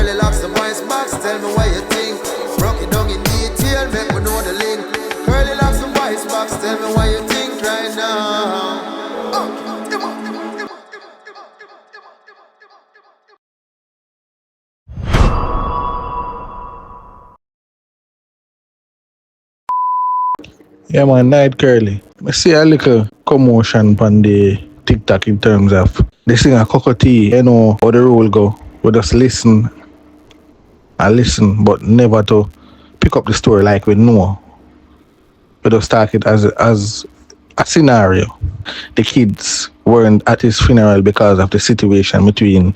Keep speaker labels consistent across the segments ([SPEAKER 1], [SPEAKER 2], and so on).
[SPEAKER 1] CurlyLoxx the voice box, tell me what you think. Broke it down in detail, make me know the link. CurlyLoxx the voice box, tell me what you think right now.
[SPEAKER 2] Yeah, man, night Curly. I see a little commotion on the TikTok in terms of the singer Cocotti, you know how the rule go. We just listen and listen, but never to pick up the story like we know. We just talk it as a scenario. The kids weren't at his funeral because of the situation between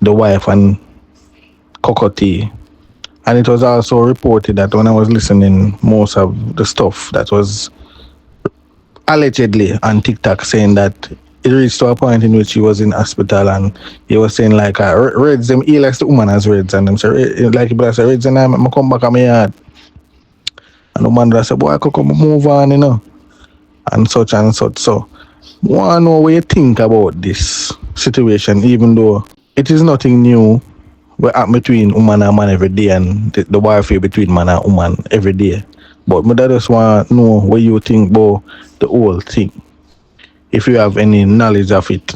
[SPEAKER 2] the wife and Cocotti. And it was also reported that when I was listening most of the stuff that was allegedly on TikTok saying that it reached to a point in which he was in hospital and he was saying like Reds them he likes the woman as Reds and them say like he say Reds and I come back on my yard. And the man said, boy I could come move on, you know. And such and such. So I wanna know what you think about this situation, even though it is nothing new. We act between woman and man every day and the warfare between man and woman every day. But I just want to know what you think about the whole thing. If you have any knowledge of it.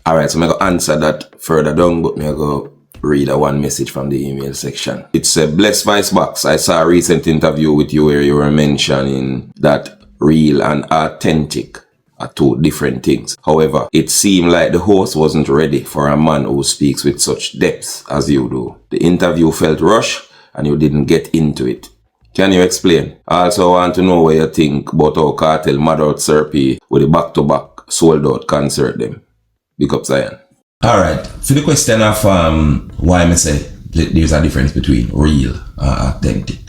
[SPEAKER 3] Alright, so I'm going to answer that further down, but I'm going to read one message from the email section. It's a Blessed Vice Box. I saw a recent interview with you where you were mentioning that real and authentic are two different things. However, it seemed like the host wasn't ready for a man who speaks with such depth as you do. The interview felt rushed and you didn't get into it. Can you explain? I also want to know what you think about how Cartel mad out Serpy with the back-to-back sold-out concert them. Big up Zion. Alright, for the question of why I say there's a difference between real and authentic.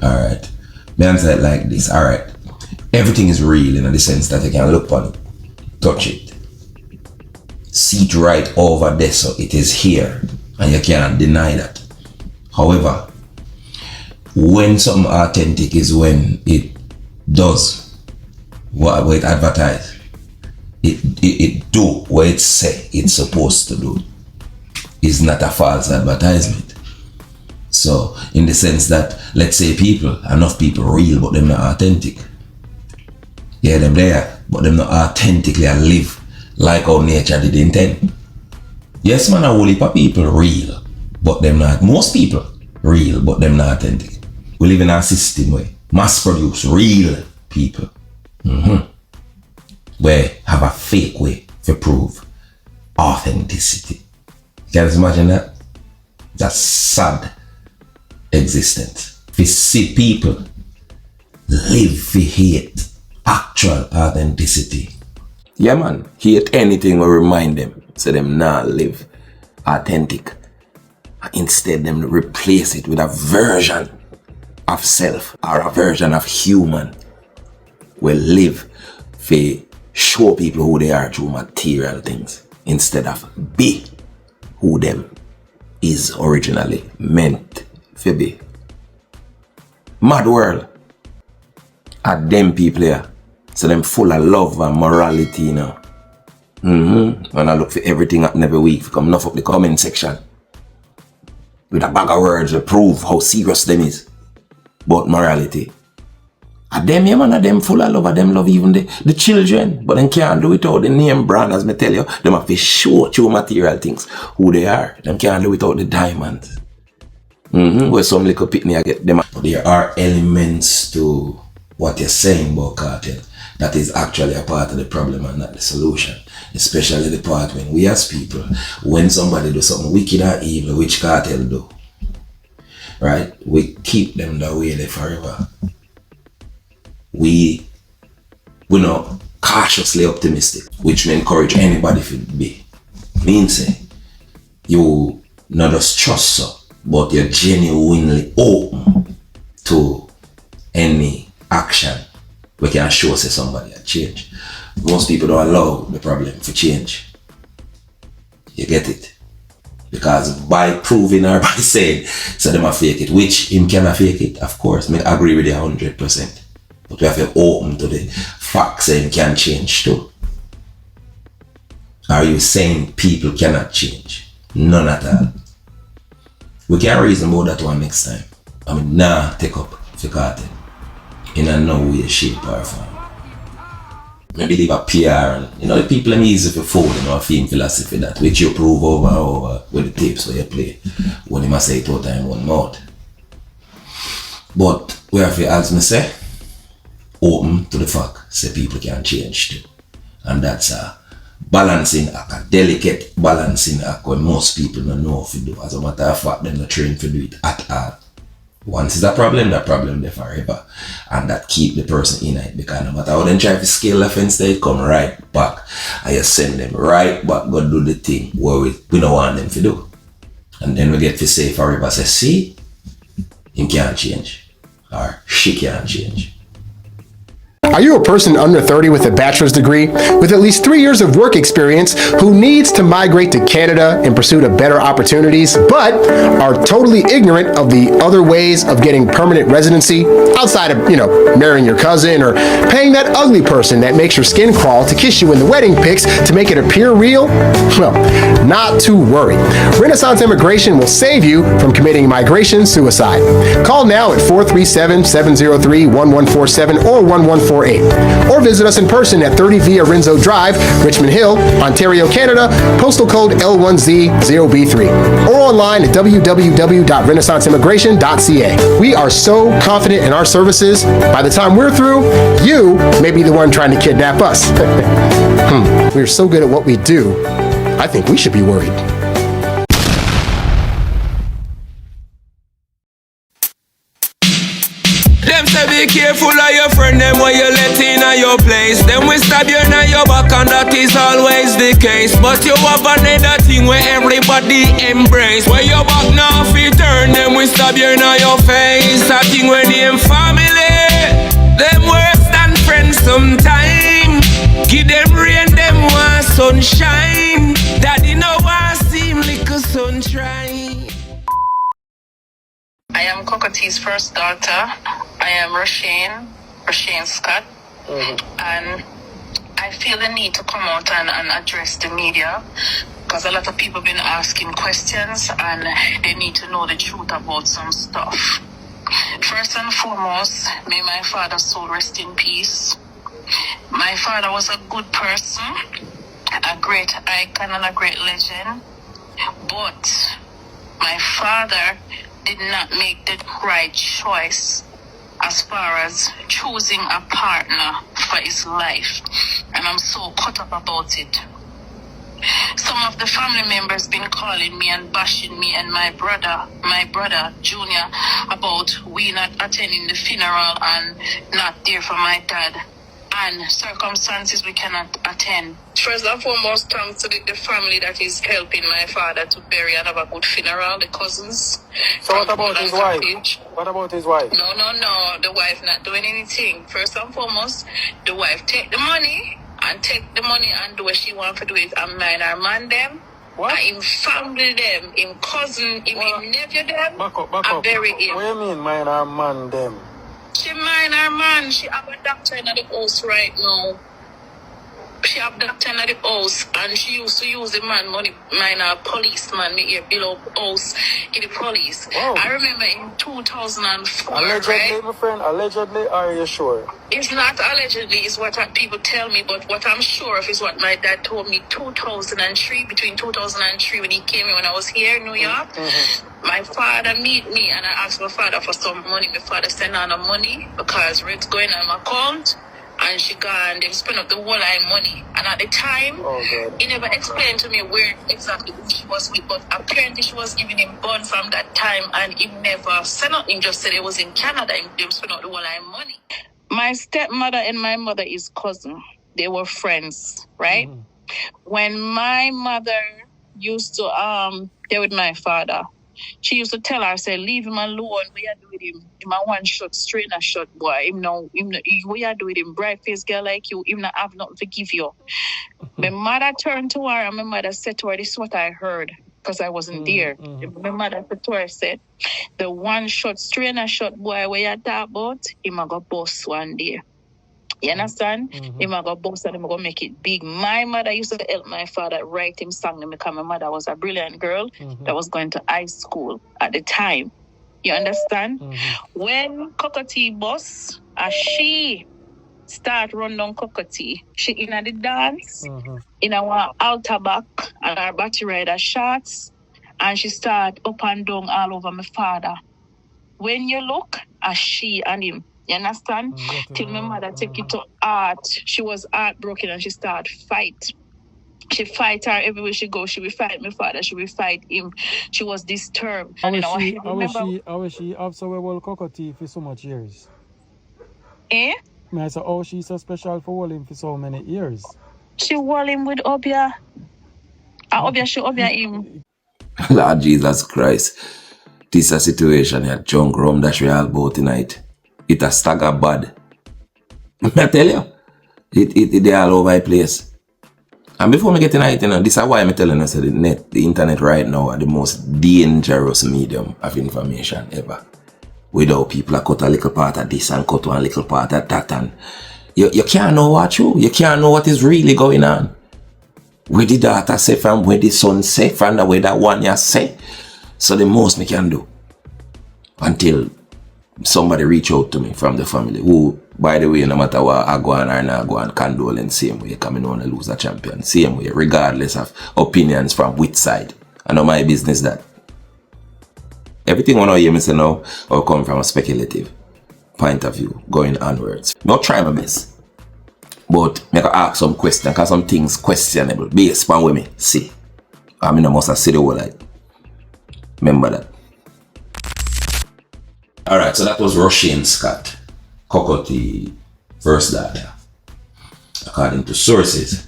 [SPEAKER 3] Alright, me answer it like this. Alright. Everything is real in the sense that you can look on it, touch it, see it right over there, so it is here, and you can't deny that. However, when something authentic is when it does what it advertise, it do what it say it's supposed to do. It's not a false advertisement. So, in the sense that, let's say enough people real, but they're not authentic. Yeah, them there, but them not authentically and live like how nature did intend. Yes, man, a whole heap of people real, but them not. Most people real, but them not authentic. We live in a system where mass produce real people. Where have a fake way to prove authenticity. Can you imagine that? That's sad existence. We see people live for hate actual authenticity. Yeah man, hate anything will remind them so them not live authentic. Instead them replace it with a version of self or a version of human will live for show people who they are through material things instead of be who them is originally meant to be. Mad world. At them people here. So them full of love and morality, you know. When I look for everything up every week, come enough up the comment section. With a bag of words to prove how serious them is. But morality. At them, yeah man, at them full of love, at them love even the children. But they can't do it without the name brand, as me tell you. Them have to show through material things who they are. Them can't do it without the diamonds. Where some little pitney I get them. There are elements to what you're saying about cartel that is actually a part of the problem and not the solution. Especially the part when we as people, when somebody do something wicked or evil, which cartel do, right? We keep them that way there forever. We not cautiously optimistic, which may encourage anybody to be. Means say, you not just trust so, but you're genuinely open to any action we can show say somebody a change. Most people don't allow the problem for change. You get it? Because by proving or by saying so them a fake it, which him cannot fake it, of course, I agree with you 100%. But we have to be open to the facts saying can change too. Are you saying people cannot change? None at all. We can reason about that one next time. I mean, nah, take up for cartel. In a no way, shape, or form. Maybe leave a PR and, the people are easy for fold, a film philosophy that, which you prove over and over with the tapes where you play. When you must say it all time, one mouth. But, we have to, as me say, open to the fact, say people can change too. And that's a balancing act, a delicate balancing act where most people don't know if you do. As a matter of fact, they're not trained to do it at all. Once it's a problem, that problem there forever. And that keep the person in it. Because no matter how they try to scale the fence, they come right back. And you send them right back, go do the thing where we don't want them to do. And then we get to say forever, say, see, him can't change. Or she can't change.
[SPEAKER 4] Are you a person under 30 with a bachelor's degree, with at least 3 years of work experience, who needs to migrate to Canada in pursuit of better opportunities, but are totally ignorant of the other ways of getting permanent residency, outside of, marrying your cousin or paying that ugly person that makes your skin crawl to kiss you in the wedding pics to make it appear real? Well, not to worry. Renaissance Immigration will save you from committing migration suicide. Call now at 437-703-1147 or 1148. Or visit us in person at 30 Via Renzo Drive, Richmond Hill, Ontario, Canada, postal code L1Z0B3, or online at www.renaissanceimmigration.ca. We are so confident in our services, by the time we're through, you may be the one trying to kidnap us. We're so good at what we do, I think we should be worried.
[SPEAKER 5] Them say be careful of your friend, them when you let in your place. Them will stab you in your back, and that is always the case. But you have another thing where everybody embrace. Where your back now fit turn, them will stab you in your face. That thing when them family, them worse than friends sometime. Give them rain, them want sunshine. Daddy no want seem like a sunshine.
[SPEAKER 6] I am Cocotee's first daughter. I am Roshane Scott. And I feel the need to come out and address the media because a lot of people have been asking questions and they need to know the truth about some stuff. First and foremost, may my father's soul rest in peace. My father was a good person, a great icon and a great legend, but my father did not make the right choice as far as choosing a partner for his life, and I'm so caught up about it. Some of the family members been calling me and bashing me and my brother Junior about we not attending the funeral and not there for my dad, and circumstances we cannot attend. First and foremost, thanks to the family that is helping my father to bury and have a good funeral, the cousins.
[SPEAKER 7] So what about his wife? What about his wife?
[SPEAKER 6] No, the wife not doing anything. First and foremost, the wife take the money and do what she want to do it and mind her man them.
[SPEAKER 7] What?
[SPEAKER 6] And him family them, him cousin, him nephew them,
[SPEAKER 7] back up.
[SPEAKER 6] and bury him.
[SPEAKER 7] What do you mean mind her man them?
[SPEAKER 6] She mind her man. She have a doctor in the house right now. She have doctor in the house, and she used to use the man money, mind her policeman, make her bill up house in the police.
[SPEAKER 7] Whoa.
[SPEAKER 6] I remember in 2004,
[SPEAKER 7] Allegedly,
[SPEAKER 6] right?
[SPEAKER 7] my friend, allegedly, are you sure?
[SPEAKER 6] It's not allegedly, it's what people tell me, but what I'm sure of is what my dad told me 2003, between 2003 when he came in when I was here in New York. My father meet me and I asked my father for some money. My father sent her the money because rent's going on my account. And she gone, they spent up the whole line money. And at the time, he never explained to me where exactly who she was with. But apparently she was giving him bond from that time. And he never said nothing, just said it was in Canada. They spent up the whole line money. My stepmother and my mother is cousin. They were friends, right? When my mother used to stay with my father, she used to tell her, say, leave him alone. We are doing him. Him a one shot, strainer shot boy. We are doing him bright face girl like you. Him not have nothing to give you. My mother turned to her and my mother said to her, this is what I heard because I wasn't there. My mother said to her, said, the one shot, strainer shot boy where you talk about, him a go boss one day. You understand? Him I go boast and him go make it big. My mother used to help my father write him song because my mother was a brilliant girl that was going to high school at the time. You understand? When Cockatee boss, she start run down Cockatee, she in the dance, in our altar back and our battery rider shots, and she start up and down all over my father. When you look at she and him, you understand? Till my mother take it to art. She was heartbroken and she start fight. She fight her everywhere she go. She will fight my father. She will fight him. She was disturbed.
[SPEAKER 7] How is she have so well Cockatee for so much years?
[SPEAKER 6] Eh?
[SPEAKER 7] I said, oh, she's so special for holding for so many years.
[SPEAKER 6] She hold him with Obia. She Obia him.
[SPEAKER 3] Lord Jesus Christ. This is a situation here, junk rum that we all about tonight. It a stagger bad. I tell you, they all over the place. And before me get tonight, you know, this is why I'm telling you, so the internet right now are the most dangerous medium of information ever. Without people a cut a little part of this and cut one little part of that, and you can't know what true. You can't know what is really going on. Where the daughter say from, where the son say from, the way that one you say. So the most me can do until somebody reach out to me from the family, who, by the way, no matter what I go on or not go on, condolence same way, coming on to lose a champion, same way, regardless of opinions from which side. I know my business that. Everything when I hear me say now, will come from a speculative point of view, going onwards. Not try my best, but I can ask some questions, because some things questionable, based on what me see. I mean, I must have said the whole like. Remember that. Alright, so that was Roisin Scott, Cockatee first daughter, according to sources.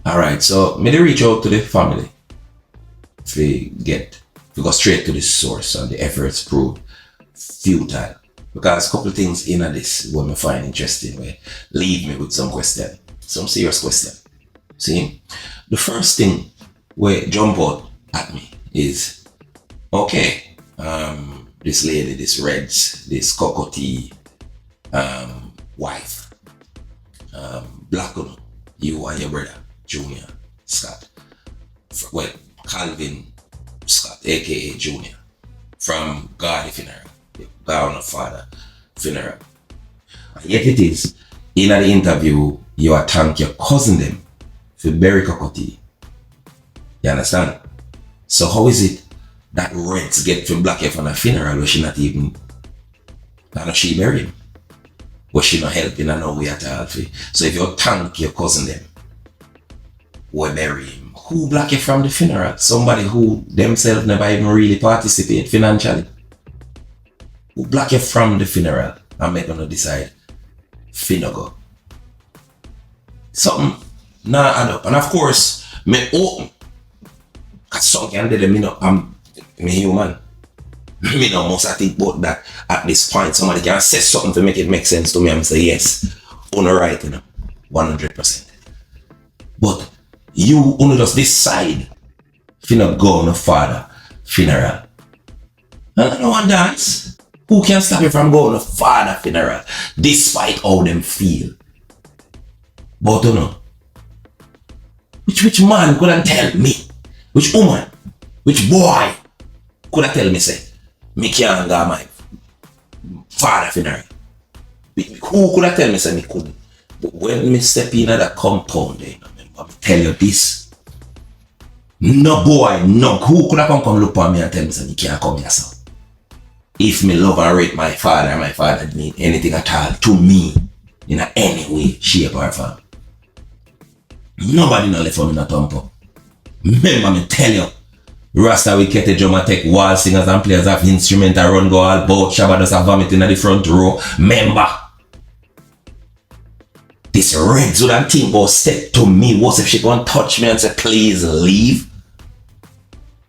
[SPEAKER 3] Alright, so me they reach out to the family to go straight to the source, and the efforts proved futile. Because a couple things in this what I find interesting will leave me with some question, some serious question. See, the first thing where jump out at me is, okay, this lady, this Reds, this Cockatee wife, black one, you and your brother, Junior Scott, well, Calvin Scott, aka Junior, from God funeral, God of Father funeral. And yet it is, in the interview, you are thank your cousin them for bury Cockatee. You understand? So how is it that Reds get to black from a funeral where she not even, I know she bury him, but she not helping and no way at all. So if you thank your cousin them, we bury him. Who black you from the funeral? Somebody who themselves never even really participate financially. Who black you from the funeral and make gonna decide finna go. Something not add up. And of course, me open. Cause some can do them, I'm human. Me no must I think about that at this point. Somebody can say something to make it make sense to me and say yes, on the right, 100%. But you only just decide finna go on a father funeral. And no one dance. Who can stop you from going to father funeral despite how them feel? But you know, which man couldn't tell me? Which woman? Which boy could I tell me say me can't go my father funeral? Who could I tell me say me couldn't? But when me step in that compound, I tell you this. No boy, no who could I come look at me and tell me say me can't come here, so. If me love and rate my father mean anything at all to me in any way, shape or form. Nobody no left for me no thump up. Remember me tell you, Rasta we get a drummer take wall singers and players have instrument and run go all bout Shabba does a vomit in the front row. Remember, this Reds would and think about step to me, what if she go and touch me and say please leave?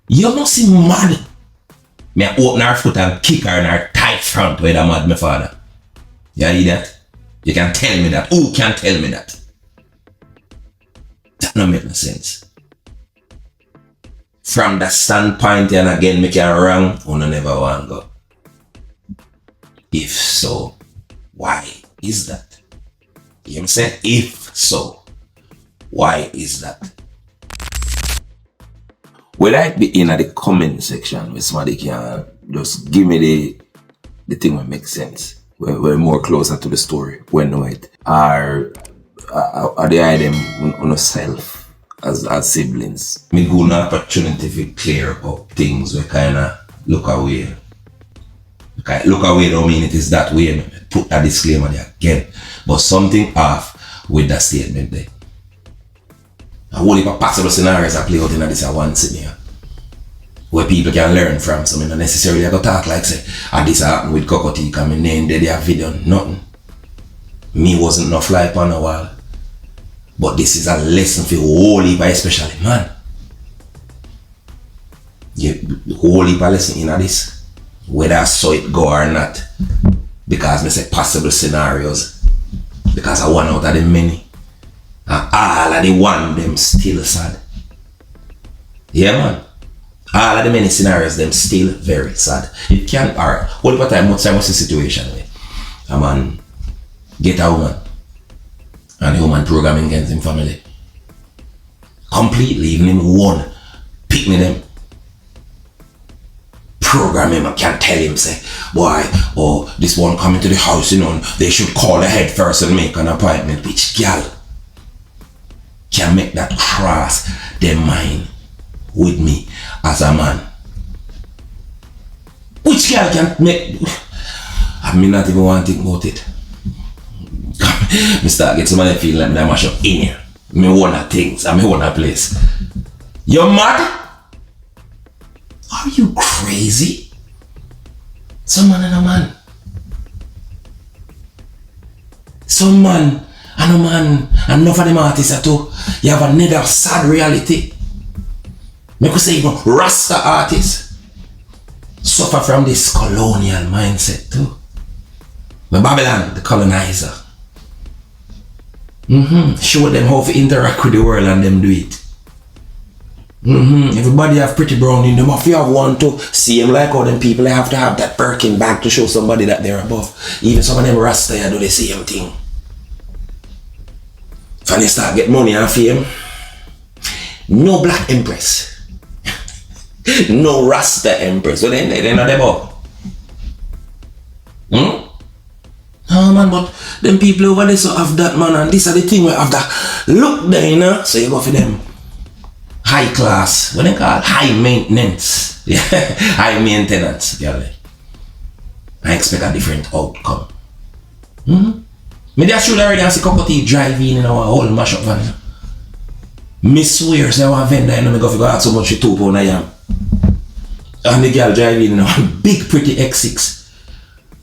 [SPEAKER 3] You must see mad. Me open her foot and kick her in her tight front where that mad my father. You hear that? You can tell me that. Who can tell me that? That don't make no sense. From that standpoint, and again, make it wrong, you never want to go. If so, why is that? You know what I'm saying? If so, why is that? Would I be in the comment section where somebody can just give me the thing that makes sense? We're more closer to the story when know it. Are they them on self as siblings? Me go an opportunity to clear up things we kinda look away. Okay, look away don't mean it is that way. Put that disclaimer there again. But something off with that statement there. A whole heap of possible scenarios that play out in this one scenario where people can learn from. So I don't necessarily go talk like say, this happened with Cocotti coming in, they have video, nothing. Me wasn't no fly upon a wall. But this is a lesson for whole heap, especially man. Yeah, whole heap of lesson in this. Whether I saw it go or not. Because I say possible scenarios. Because I want out of the many. And all of the one them still sad. Yeah man. All of the many scenarios them still very sad. It can't alright. What about time much time was the situation where a man get a woman and the woman programming against him family. Completely, even him one pick me them. Program him, I can't tell him say, boy, oh this one coming to the house, you know, they should call ahead first and make an appointment. Which girl can make that cross their mind with me as a man? Which girl can make? I mean, not even want to think about it. Me start get somebody feel like I mash up in here. Me want of things, I me want a place. You mad? Are you crazy? Some man and a man. Some man and a man, and enough of them artists at all. You have another sad reality. Me could say even Rasta artists suffer from this colonial mindset too. But Babylon, the colonizer. Show them how to interact with the world and them do it. Everybody have pretty brown in them. If you have one to see them like all them people, they have to have that Birkin bag to show somebody that they're above. Even some of them Rasta do the same thing. If they start get money and fame, no black empress. No Rasta empress. So then they're not above. Oh man, but them people over there so have that man, and this are the thing where have that look there, you know. So you go for them high class, what they call high maintenance. Yeah, high maintenance, girl. I expect a different outcome. Me just should already see Cocotti driving in our whole mashup van. Me swear, say I want vendor, you know, me go for ask so much for 2 pounds I am. And the girl driving in a big pretty X6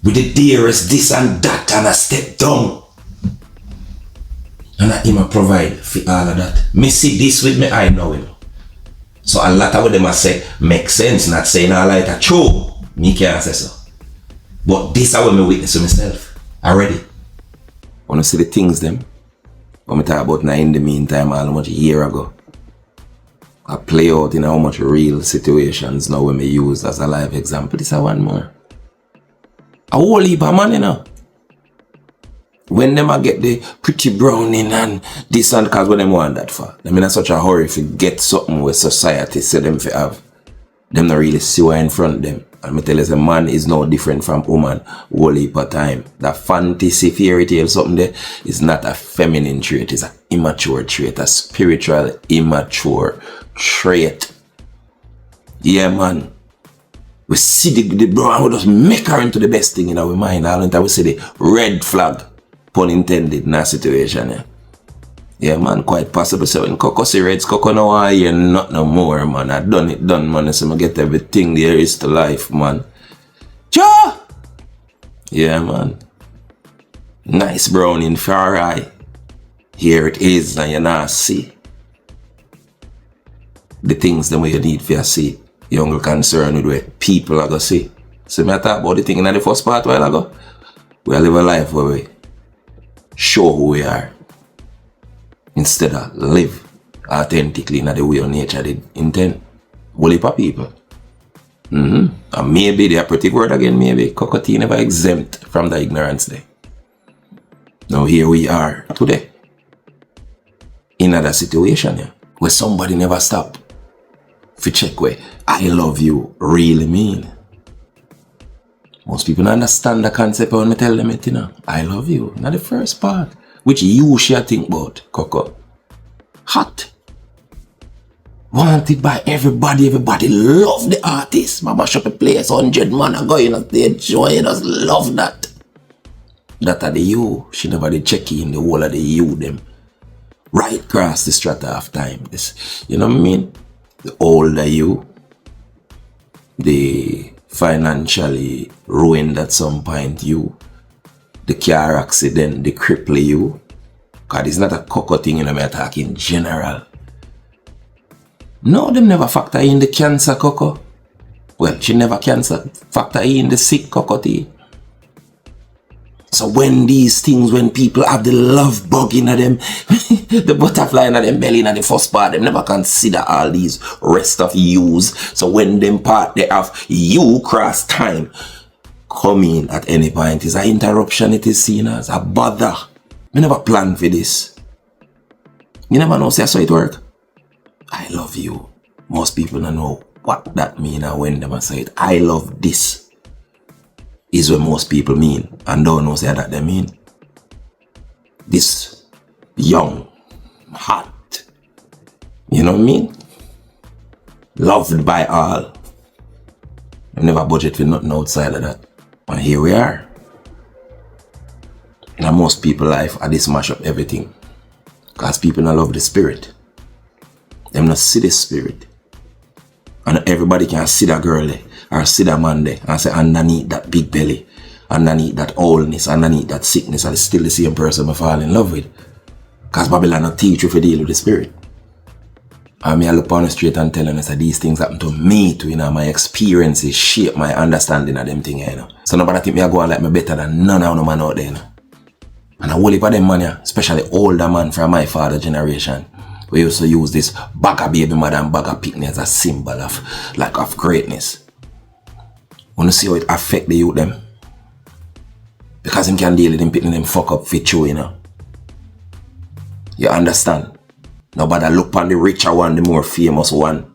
[SPEAKER 3] with the dearest this and that, and I step down. And I him provide for all of that. Me see this with me, I know him. So a lot of what them I say make sense, not saying all like a true. Me can't say so. But this is what me witness to myself already. Wanna see the things them? What me talk about now in the meantime almost a year ago. I play out in how much real situations now when me use as a live example. This is one more. A whole heap of man, you know. When them I get the pretty browning and this and cause what them want that for. Them in such a hurry to get something with society say them to have. Them not really see what in front of them. And me tell you, a man is no different from woman whole heap of time. That fantasy fairy tale something there is not a feminine trait, it's an immature trait, a spiritual immature trait. Yeah man. We see the brown, we just make her into the best thing in our mind. All the time we see the red flag, pun intended, in that situation. Yeah man, quite possible. So when Coco see reds, Coco no want hear not no more, man. I done it, man. So I get everything there is to life, man. Ja! Yeah man. Nice browning for our eye. Here it is, and you not see the things that you need for your see. Younger concern with what people are going to see. So I talk about the thing in the first part a while ago. We live a life where we show who we are instead of live authentically in the way of nature did intend. Whole heap of people. And maybe they are pretty word again, maybe Cocotti never exempt from the ignorance there. Now here we are today. In another situation, yeah, where somebody never stop to check where I love you really mean. Most people don't understand the concept when I tell them it, you know. I love you. Not the first part. Which you should think about, Coco. Hot. Wanted by everybody. Everybody love the artist. Mama shop a place, 100 man are going on stage show. You just love that. That are the you. She never did check in the whole of the you them. Right across the strata of time. This, you know what I mean? The older you, the financially ruined at some point you, the car accident, the cripple you. Cause it's not a Coco thing, you know, I'm talking general. No, them never factor in the cancer Coco. Well, she never factor in the sick Coco tea. So when these things, when people have the love bug in them, the butterfly in them belly in the first part, them never consider all these rest of yous. So when them part they have you cross time coming at any point is an interruption, it is seen as a bother. We never plan for this. You never know, say so it work. I love you. Most people don't know what that mean and when them say it. I love this. Is what most people mean and don't know say that they mean. This young, hot, you know what I mean? Loved by all. I never budget for nothing outside of that. And here we are. In most people's life, I just mash up everything. Because people don't love the spirit. They don't see the spirit. And everybody can see that girl there, or see that man there, and say underneath that big belly, underneath that oldness, underneath that sickness, and it's still the same person I fall in love with. Because Babylon not teach you to deal with the spirit. And I look on the street and tell them that these things happen to me too, you know, my experiences shape my understanding of them things, you know. So nobody think me I go on like me better than none of them man out there, you know. And I whole heap of them man, yeah, especially older man from my father generation. We used to use this bag of baby mother and bag of picnic as a symbol of like of greatness. Wanna see how it affect the youth them? Because him can deal with them picnic them fuck up for you, you know. You understand? Nobody look on the richer one, the more famous one.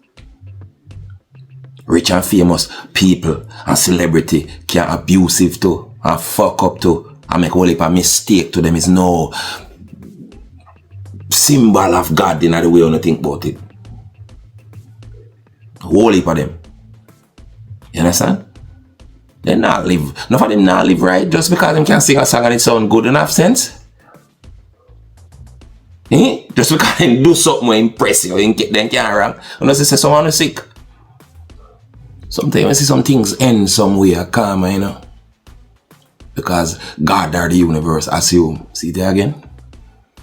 [SPEAKER 3] Rich and famous people and celebrity can abusive too and fuck up too and make all heap of mistake to them is no symbol of God in the way you think about it. Whole heap of them. You understand? They not live. None of them not live right just because them can sing a song and it sound good enough sense. Just because they do something more impressive and get them can't wrong. Unless they say someone is sick. Sometimes I see some things end somewhere karma, you know. Because God or the universe assume. See it again?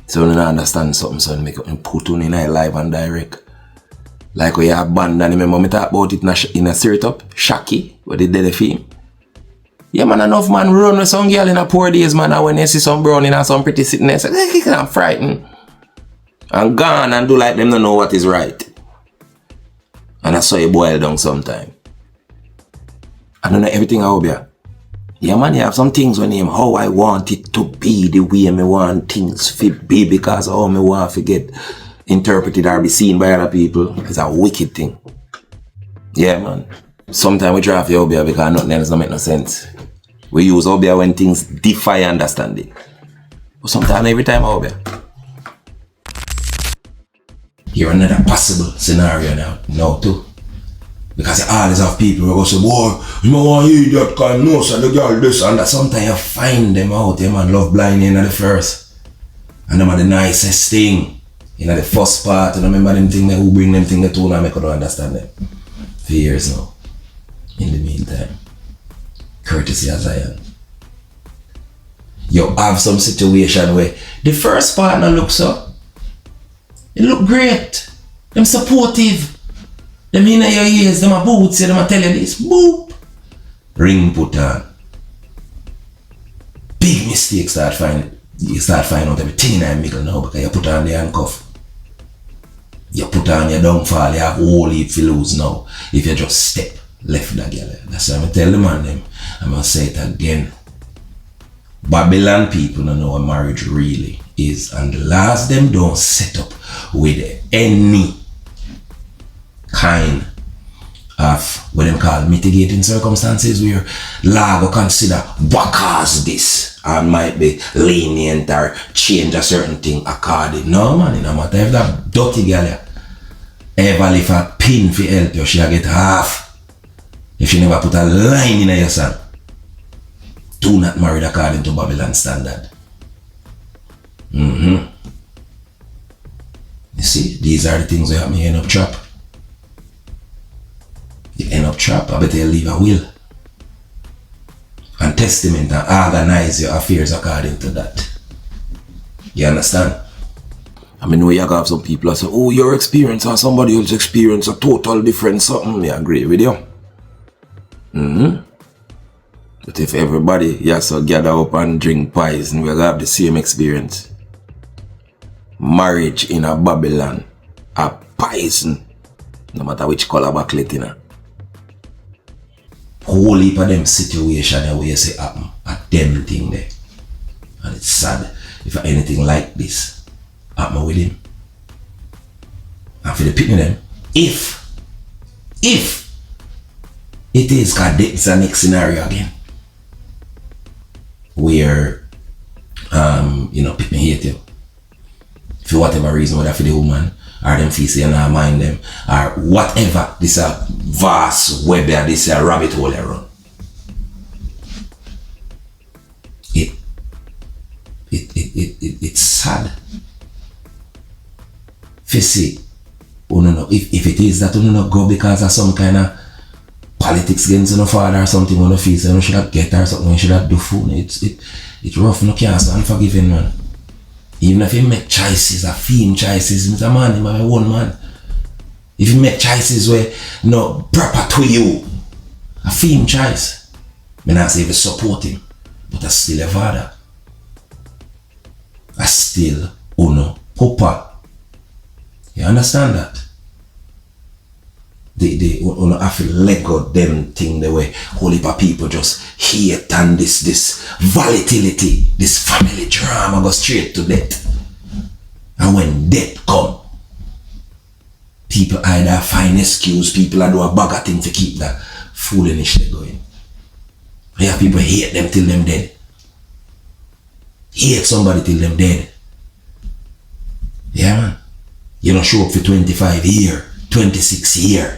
[SPEAKER 3] So when you understand something, so you make it put on in a live and direct. Like when you abandon, remember me talk about it in a series up, Shaki, where they did the film. Yeah man, enough man run with some girl in a poor days man, and when you see some brown and some pretty sitting there, say, I'm frightened. And gone and do like them don't know what is right. And that's how you boil down sometime. I don't know everything I be. Yeah man, you have some things when you how I want it to be the way I want things to be because how I want to get interpreted or be seen by other people. It's a wicked thing. Yeah man. Sometimes we try for Obia because nothing else don't make no sense. We use Obia when things defy understanding. But sometimes every time Obia. Here's another possible scenario now too. Because you always have people who go say, boy, you don't want to hear that kind of no, so the girl this and that. Sometimes you find them out, them and love blind in the first. And them are the nicest thing. In the first part, and I remember them thing who bring them thing to and I couldn't understand them. For years now. In the meantime. Courtesy of Zion. You have some situation where the first partner looks so. It look great. Them supportive. Them in your ears, them a boots, them a tell you this. Boop. Ring put on. Big mistake you start finding out everything in the middle now because you put on the handcuff. You put on your downfall, you have whole heap to lose now. If you just step left that girl. That's why I tell the man them. I'm gonna say it again. Babylon people don't know what marriage really is, and the laws them don't set up with any kind of what them call mitigating circumstances where law will consider what caused this and might be lenient or change a certain thing according. No man, it no matter if that dirty girl ever lift a pin for help you, she'll get half. If you never put a line in your son, do not marry according to Babylon standard. You see, these are the things that me end up trap. You end up trap, I better you leave a will and testament and organize your affairs according to that. You understand? I mean, we have some people that say, oh, your experience and somebody else's experience are total different something. I agree with you. But if everybody has to gather up and drink pies and we'll have the same experience. Marriage in a Babylon, a poison, no matter which color backlit in a. Whole heap of them situation where you say happen at them thing there. And it's sad if anything like this happen with him. And for the picking them, if it is, because it's the next scenario again. Where people hate you. For whatever reason, whether for the woman, or them feel say you not mind them, or whatever, this is a vast web there, this is a rabbit hole they run. It's sad. If see, if it is that you not go because of some kind of politics against your father or something, you feel so you should have get or something, you should have do food. It's rough, no can't stand unforgiving, man. Even if you make choices, a film choices, Mr. Man, I'm my own man. If you make choices where no proper to you, a film choice, I not say if you support him, but I still a father. I still papa. You understand that? They have to let go them thing the way whole heap of people just hate and this volatility, this family drama go straight to death. And when death come, people either find excuse, people do a bag of thing to keep that foolishness going. You have people hate them till them dead. Hate somebody till them dead. Yeah man. You don't show up for 25 years, 26 years.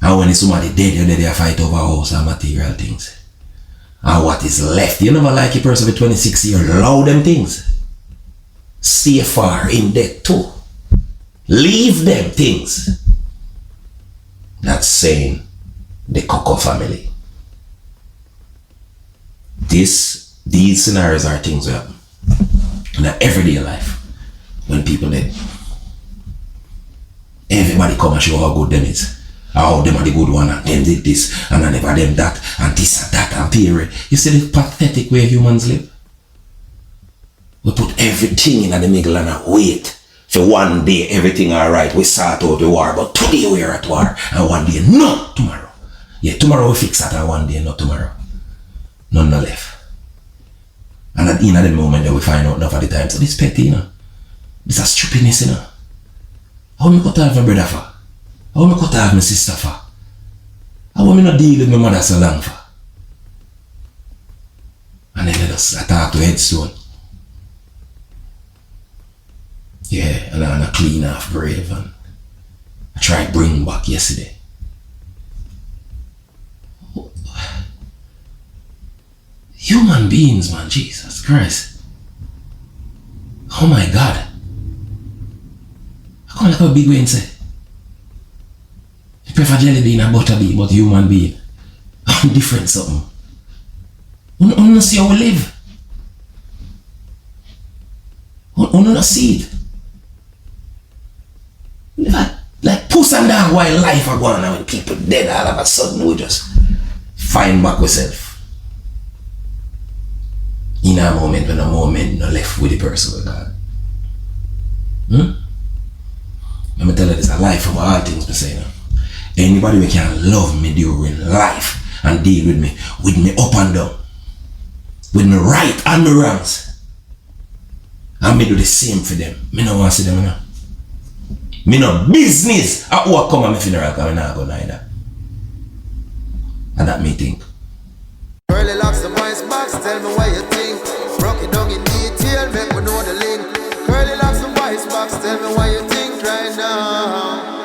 [SPEAKER 3] And when somebody dead, you're there to fight over house and material things. And what is left, you never like a person for 26 years, allow them things. Stay far in debt too. Leave them things. That's saying the Coco family. These scenarios are things that happen in an everyday life. When people dead, everybody come and show how good them is. How them are the good one and them did this and I never them that and this and that and period. You see the pathetic way humans live? We put everything in the middle and wait for one day everything alright. We sort out the war, but today we are at war and one day not tomorrow. Yeah, tomorrow we fix that and one day not tomorrow. None no left. And at the end of the moment that we find out enough at the time. So this petty, this is stupidness, How me cut off my brother for? How me cut off my sister for? How me not deal with my mother so long for? And then they just attack to headstone. Yeah, and I clean off grave and I try to bring back yesterday. Human beings, man, Jesus Christ. Oh my God. I come like a big way and say, you prefer jelly bean and butter bean, but human being. I'm different something. I don't see how we live. I don't see it. Like puss and dog while life are going on when people dead all of a sudden we just find back ourselves. In a moment when a moment no left with the person with God. Let me tell you this, a life of all things me say now. Anybody who can love me during life and deal with me up and down.
[SPEAKER 8] with my right and my wrongs. And me do the same for them. Me no want to see them, you know. Me no business at who come at my funeral because I not go neither. And that me think.
[SPEAKER 1] CurlyLoxx the voice box, tell me what you think. Broke it down in detail, make me know the link. CurlyLoxx the voice box, tell me what you think right now.